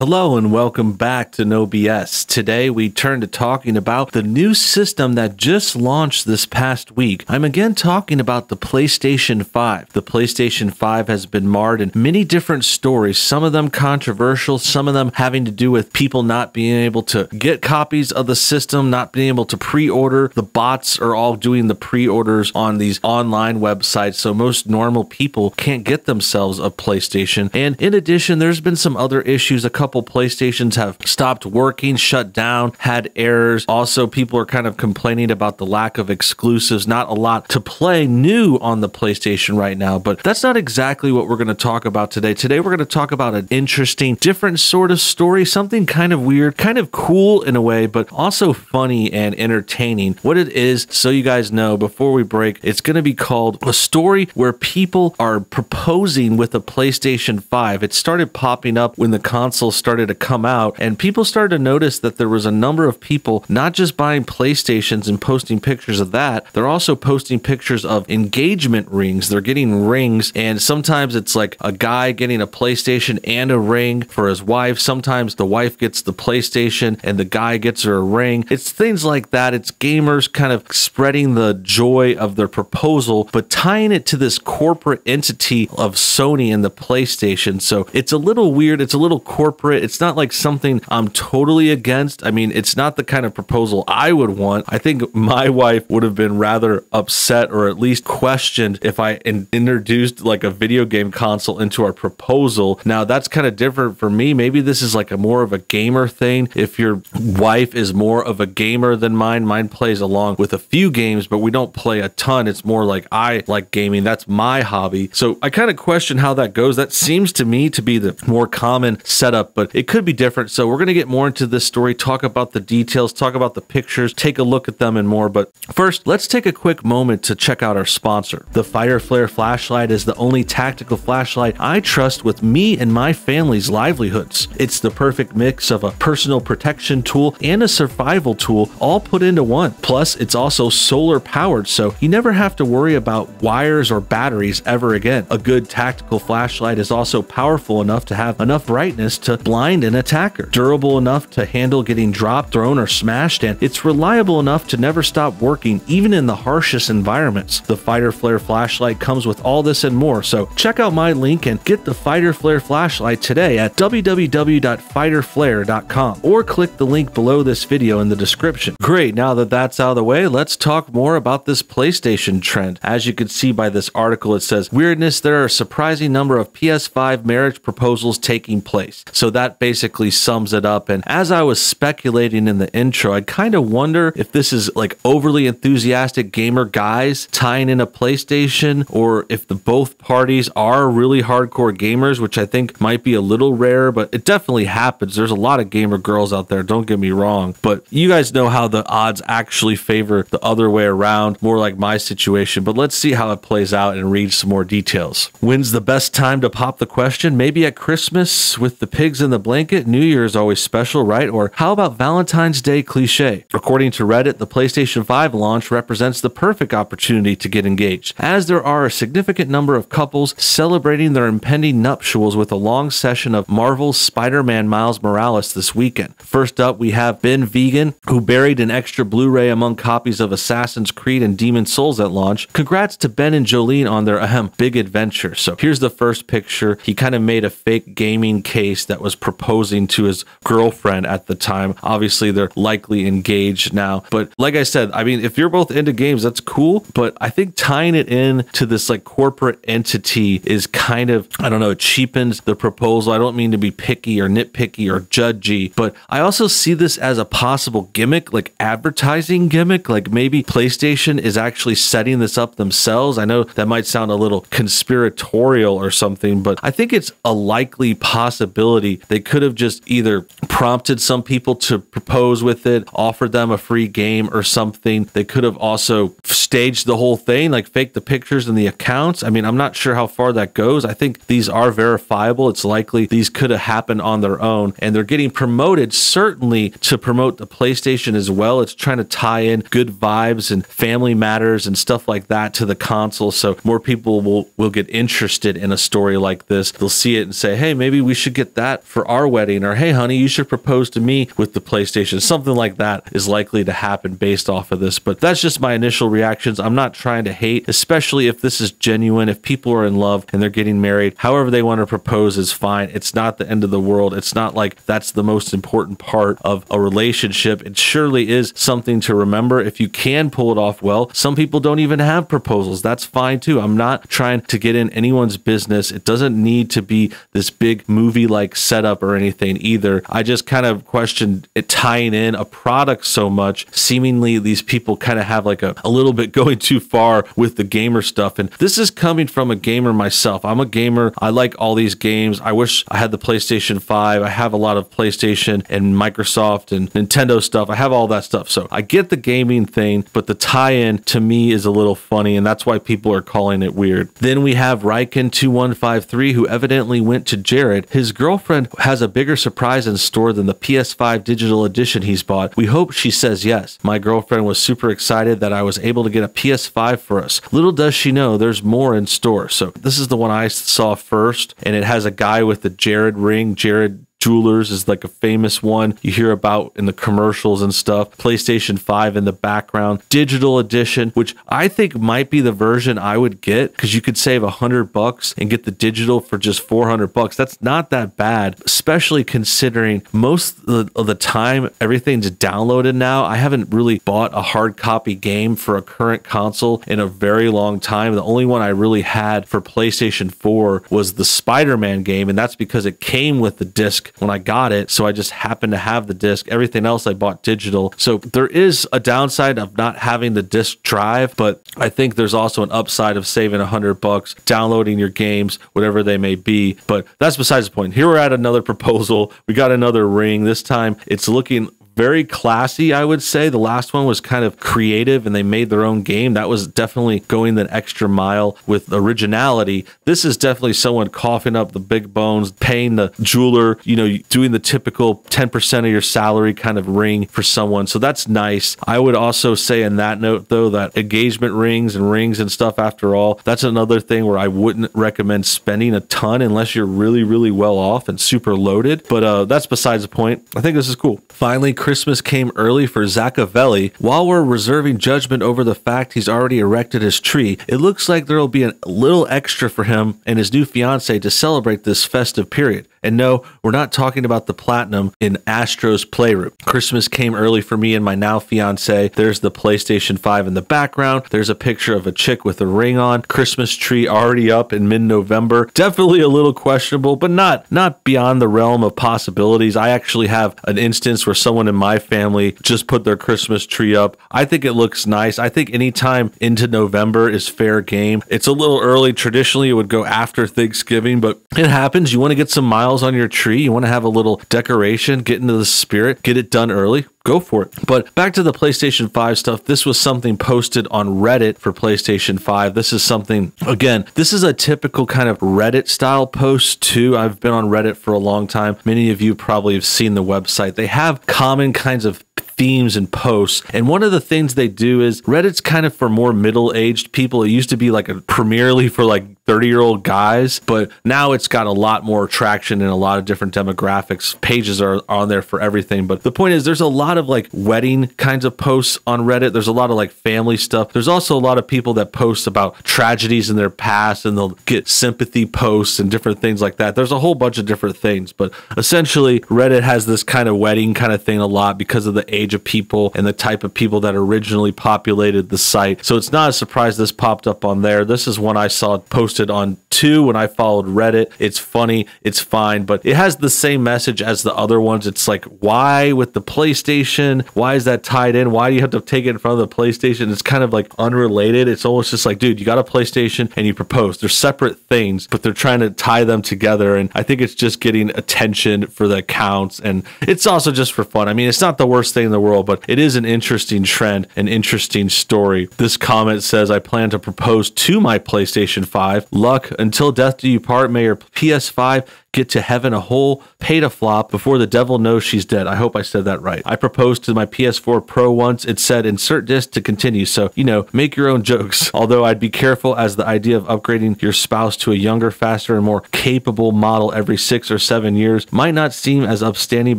Hello and welcome back to NoBS. Today we turn to talking about the new system that just launched this past week. I'm again talking about the PlayStation 5. The PlayStation 5 has been marred in many different stories, some of them controversial, some of them having to do with people not being able to get copies of the system, not being able to pre-order. The bots are all doing the pre-orders on these online websites, so most normal people can't get themselves a PlayStation. And in addition, there's been some other issues. A couple PlayStations have stopped working, shut down, had errors. Also, people are kind of complaining about the lack of exclusives. Not a lot to play new on the PlayStation right now, but that's not exactly what we're going to talk about today. Today, we're going to talk about an interesting, different sort of story, something kind of weird, kind of cool in a way, but also funny and entertaining. What it is, so you guys know, before we break, it's going to be called a story where people are proposing with a PlayStation 5. It started popping up when the console started to come out, and people started to notice that there was a number of people not just buying PlayStations and posting pictures of that, they're also posting pictures of engagement rings. They're getting rings, and sometimes it's like a guy getting a PlayStation and a ring for his wife. Sometimes the wife gets the PlayStation and the guy gets her a ring. It's things like that. It's gamers kind of spreading the joy of their proposal, but tying it to this corporate entity of Sony and the PlayStation. So it's a little weird. It's a little corporate. It's not like something I'm totally against. I mean, it's not the kind of proposal I would want. I think my wife would have been rather upset or at least questioned if I introduced like a video game console into our proposal. Now, that's kind of different for me. Maybe this is like a more of a gamer thing. If your wife is more of a gamer than mine plays along with a few games, but we don't play a ton. It's more like I like gaming. That's my hobby. So I kind of question how that goes. That seems to me to be the more common setup, but it could be different. So we're going to get more into this story, talk about the details, talk about the pictures, take a look at them and more. But first, let's take a quick moment to check out our sponsor. The Fighter Flare flashlight is the only tactical flashlight I trust with me and my family's livelihoods. It's the perfect mix of a personal protection tool and a survival tool all put into one. Plus, it's also solar powered, so you never have to worry about wires or batteries ever again. A good tactical flashlight is also powerful enough to have enough brightness to blind an attacker, durable enough to handle getting dropped, thrown, or smashed, and it's reliable enough to never stop working even in the harshest environments. The Fighter Flare flashlight comes with all this and more, so check out my link and get the Fighter Flare flashlight today at www.fighterflare.com or click the link below this video in the description. Great, now that that's out of the way, let's talk more about this PlayStation trend. As you can see by this article, it says, weirdness, there are a surprising number of PS5 marriage proposals taking place. So that basically sums it up. And as I was speculating in the intro, I kind of wonder if this is like overly enthusiastic gamer guys tying in a PlayStation, or if the both parties are really hardcore gamers, which I think might be a little rare, but it definitely happens. There's a lot of gamer girls out there, don't get me wrong, but you guys know how the odds actually favor the other way around, more like my situation. But let's see how it plays out and read some more details. When's the best time to pop the question? Maybe at Christmas with the pigs in the blanket. New Year is always special, right? Or how about Valentine's Day cliche? According to Reddit, the PlayStation 5 launch represents the perfect opportunity to get engaged, as there are a significant number of couples celebrating their impending nuptials with a long session of Marvel's Spider-Man Miles Morales this weekend. First up, we have Ben Vegan, who buried an extra Blu-ray among copies of Assassin's Creed and Demon's Souls at launch. Congrats to Ben and Jolene on their big adventure. So here's the first picture. He kind of made a fake gaming case that was proposing to his girlfriend at the time. Obviously, they're likely engaged now. But like I said, I mean, if you're both into games, that's cool. But I think tying it in to this like corporate entity is kind of, I don't know, it cheapens the proposal. I don't mean to be picky or nitpicky or judgy, but I also see this as a possible gimmick, like advertising gimmick. Like maybe PlayStation is actually setting this up themselves. I know that might sound a little conspiratorial or something, but I think it's a likely possibility. They could have just either prompted some people to propose with it, offered them a free game or something. They could have also staged the whole thing, like fake the pictures and the accounts. I mean, I'm not sure how far that goes. I think these are verifiable. It's likely these could have happened on their own, and they're getting promoted certainly to promote the PlayStation as well. It's trying to tie in good vibes and family matters and stuff like that to the console, so more people will get interested in a story like this. They'll see it and say, hey, maybe we should get that for our wedding, or hey honey, you should propose to me with the PlayStation. Something like that is likely to happen based off of this, but that's just my initial reactions. I'm not trying to hate, especially if this is genuine, if people are in love and they're getting married. However they want to propose is fine. It's not the end of the world. It's not like that's the most important part of a relationship. It surely is something to remember if you can pull it off well. Some people don't even have proposals. That's fine too. I'm not trying to get in anyone's business. It doesn't need to be this big movie-like setup or anything either. I just kind of questioned it tying in a product so much. Seemingly these people kind of have like a little bit going too far with the gamer stuff. And this is coming from a gamer myself. I'm a gamer. I like all these games. I wish I had the PlayStation 5. I have a lot of PlayStation and Microsoft and Nintendo stuff. I have all that stuff. So I get the gaming thing, but the tie-in to me is a little funny, and that's why people are calling it weird. Then we have Ryken2153, who evidently went to Jared. His girlfriend has a bigger surprise in store than the PS5 digital edition he's bought. We hope she says yes. My girlfriend was super excited that I was able to get a PS5 for us. Little does she know there's more in store. So this is the one I saw first, and it has a guy with the Jared ring. Jared Jewelers is like a famous one you hear about in the commercials and stuff. PlayStation 5 in the background. Digital edition, which I think might be the version I would get, because you could save $100 and get the digital for just $400. That's not that bad, especially considering most of the time everything's downloaded now. I haven't really bought a hard copy game for a current console in a very long time. The only one I really had for PlayStation 4 was the Spider-Man game, and that's because it came with the disc when I got it, so I just happened to have the disc. Everything else I bought digital. So there is a downside of not having the disc drive, but I think there's also an upside of saving $100, downloading your games, whatever they may be. But that's besides the point. Here we're at another proposal. We got another ring. This time it's looking very classy, I would say. The last one was kind of creative and they made their own game. That was definitely going the extra mile with originality. This is definitely someone coughing up the big bones, paying the jeweler, you know, doing the typical 10% of your salary kind of ring for someone. So that's nice. I would also say in that note, though, that engagement rings and stuff, after all, that's another thing where I wouldn't recommend spending a ton unless you're really, really well off and super loaded. But that's besides the point. I think this is cool. Finally, Christmas came early for Zaccavelli. While we're reserving judgment over the fact he's already erected his tree, it looks like there will be a little extra for him and his new fiance to celebrate this festive period. And no, we're not talking about the platinum in Astro's playroom. Christmas came early for me and my now fiance. There's the PlayStation 5 in the background. There's a picture of a chick with a ring on. Christmas tree already up in mid-November. Definitely a little questionable, but not beyond the realm of possibilities. I actually have an instance where someone in my family just put their Christmas tree up. I think it looks nice. I think anytime into November is fair game. It's a little early. Traditionally, it would go after Thanksgiving, but it happens. You want to get some miles on your tree, you want to have a little decoration, get into the spirit, get it done early, go for it. But back to the PlayStation 5 stuff. This was something posted on Reddit for PlayStation 5. This is something, again, this is a typical kind of Reddit style post too. I've been on Reddit for a long time. Many of you probably have seen the website. They have common kinds of themes and posts, and one of the things they do is Reddit's kind of for more middle-aged people. It used to be like a primarily for like 30-year-old guys, but now it's got a lot more traction in a lot of different demographics. Pages are on there for everything, but the point is there's a lot of like wedding kinds of posts on Reddit. There's a lot of like family stuff. There's also a lot of people that post about tragedies in their past, and they'll get sympathy posts and different things like that. There's a whole bunch of different things, but essentially Reddit has this kind of wedding kind of thing a lot because of the age of people and the type of people that originally populated the site. So it's not a surprise this popped up on there. This is one I saw posted on 2 when I followed Reddit. It's funny, it's fine, but it has the same message as the other ones. It's like, why with the PlayStation? Why is that tied in? Why do you have to take it in front of the PlayStation? It's kind of like unrelated. It's almost just like, dude, you got a PlayStation and you proposed. They're separate things, but they're trying to tie them together. And I think it's just getting attention for the accounts. And it's also just for fun. I mean, it's not the worst thing in the world, but it is an interesting trend, an interesting story. This comment says, I plan to propose to my PlayStation 5. Luck, until death do you part. May your PS5 get to heaven a whole petaflop before the devil knows she's dead. I hope I said that right. I proposed to my PS4 Pro once. It said insert disc to continue. So, you know, make your own jokes. Although I'd be careful, as the idea of upgrading your spouse to a younger, faster, and more capable model every 6 or 7 years might not seem as upstanding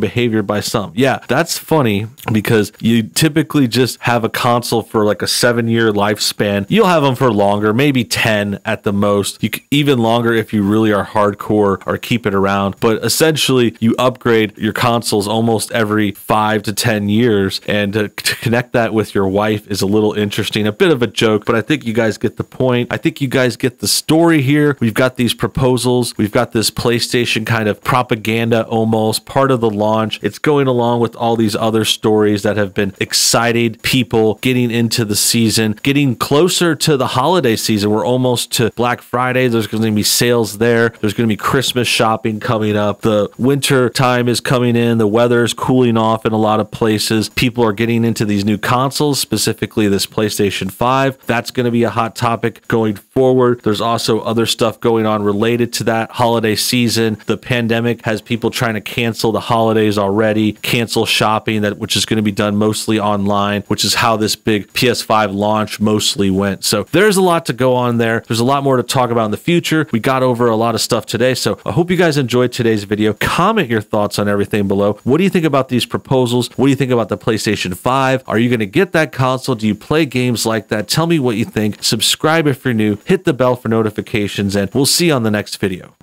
behavior by some. Yeah, that's funny because you typically just have a console for like a 7-year lifespan. You'll have them for longer, maybe 10 at the most. Even longer if you really are hardcore or keep it around. But essentially, you upgrade your consoles almost every 5 to 10 years, and to connect that with your wife is a little interesting. A bit of a joke, but I think you guys get the point. I think you guys get the story here. We've got these proposals. We've got this PlayStation kind of propaganda, almost part of the launch. It's going along with all these other stories that have been excited people getting into the season, getting closer to the holiday season. We're almost to Black Friday. There's going to be sales there. There's going to be Christmas shopping coming up. The winter time is coming in. The weather is cooling off in a lot of places. People are getting into these new consoles, specifically this PlayStation 5. That's going to be a hot topic going forward. There's also other stuff going on related to that holiday season. The pandemic has people trying to cancel the holidays already, cancel shopping, which is going to be done mostly online, which is how this big PS5 launch mostly went. So there's a lot to go on there. There's a lot more to talk about in the future. We got over a lot of stuff today, so I hope you guys enjoyed today's video. Comment your thoughts on everything below. What do you think about these proposals? What do you think about the PlayStation 5? Are you going to get that console? Do you play games like that? Tell me what you think. Subscribe if you're new. Hit the bell for notifications, and we'll see you on the next video.